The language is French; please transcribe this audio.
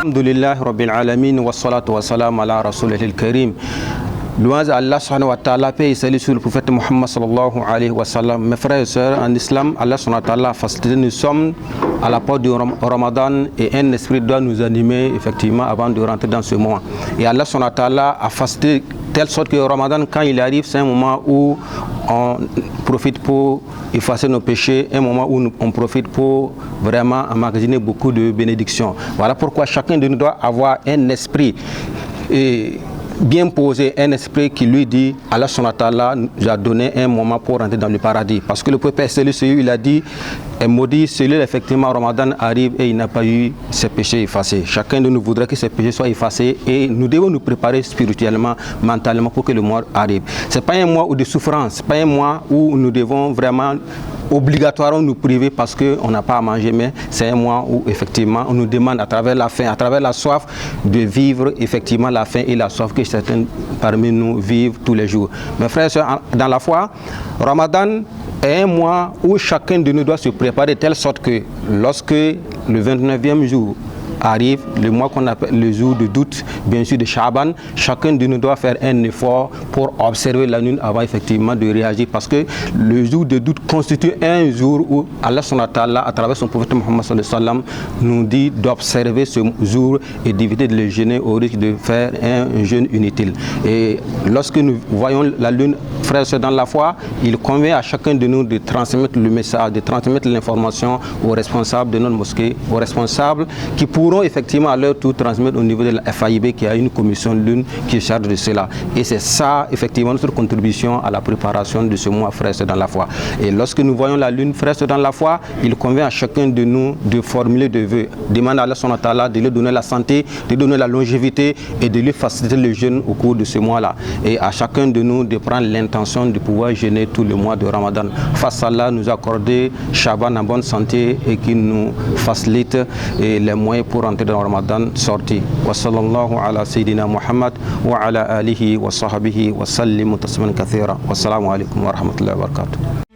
Alhamdulillah Rabbil Alamin wa salatu wa salam ala Rasulihil Karim. Louange à Allah subhanahu wa ta'ala, paix et salut sur le prophète Muhammad sallallahu alayhi wa sallam. Mes frères et sœurs en islam, Allah subhanahu wa ta'ala a facilité, nous sommes à la porte du Ramadan et un esprit doit nous animer effectivement avant de rentrer dans ce mois. Et Allah subhanahu wa ta'ala a facilité telle sorte que le Ramadan, quand il arrive, c'est un moment où on profite pour effacer nos péchés, un moment où on profite pour vraiment emmagasiner beaucoup de bénédictions. Voilà pourquoi chacun de nous doit avoir un esprit bien posé, un esprit qui lui dit Allah subhanahu wa ta'ala nous a donné un moment pour rentrer dans le paradis. Parce que le prophète il a dit, est maudit celui effectivement Ramadan arrive et il n'a pas eu ses péchés effacés. Chacun de nous voudrait que ses péchés soient effacés et nous devons nous préparer spirituellement, mentalement pour que le mois arrive. Ce n'est pas un mois de souffrance, ce n'est pas un mois où nous devons vraiment obligatoirement nous priver parce qu'on n'a pas à manger, mais c'est un mois où effectivement on nous demande à travers la faim, à travers la soif, de vivre effectivement la faim et la soif que certains parmi nous vivent tous les jours. Mes frères et sœurs, dans la foi, Ramadan est un mois où chacun de nous doit se préparer de telle sorte que lorsque le 29e jour arrive, le mois qu'on appelle le jour de doute, bien sûr de Shaban, chacun de nous doit faire un effort pour observer la lune avant effectivement de réagir, parce que le jour de doute constitue un jour où Allah subhanahu wa ta'ala, à travers son prophète Muhammad sallallahu alayhi wa sallam, nous dit d'observer ce jour et d'éviter de le jeûner au risque de faire un jeûne inutile. Et lorsque nous voyons la lune, frères et sœurs dans la foi, il convient à chacun de nous de transmettre le message, de transmettre l'information aux responsables de notre mosquée, aux responsables qui pourront effectivement à leur tour transmettre au niveau de la FAIB qui a une commission lune qui est chargée de cela. Et c'est ça effectivement notre contribution à la préparation de ce mois, frères et sœurs dans la foi. Et lorsque nous voyons la lune, frères et sœurs dans la foi, il convient à chacun de nous de formuler des vœux, demander à Allah subhanahu wa ta'ala de lui donner la santé, de lui donner la longévité et de lui faciliter le jeûne au cours de ce mois-là. Et à chacun de nous de prendre l'intention de pouvoir jeûner tout le mois de Ramadan. Face à Allah, nous accorder Shaban en bonne santé et qu'il nous facilite les moyens pour rentrer dans le Ramadan sorti. Wa sallallahu ala sayyidina Muhammad wa ala alihi wa sahbihi wa sallimu tasliman kathira. Wassalamu alaikum wa rahmatullahi wa barakatuh.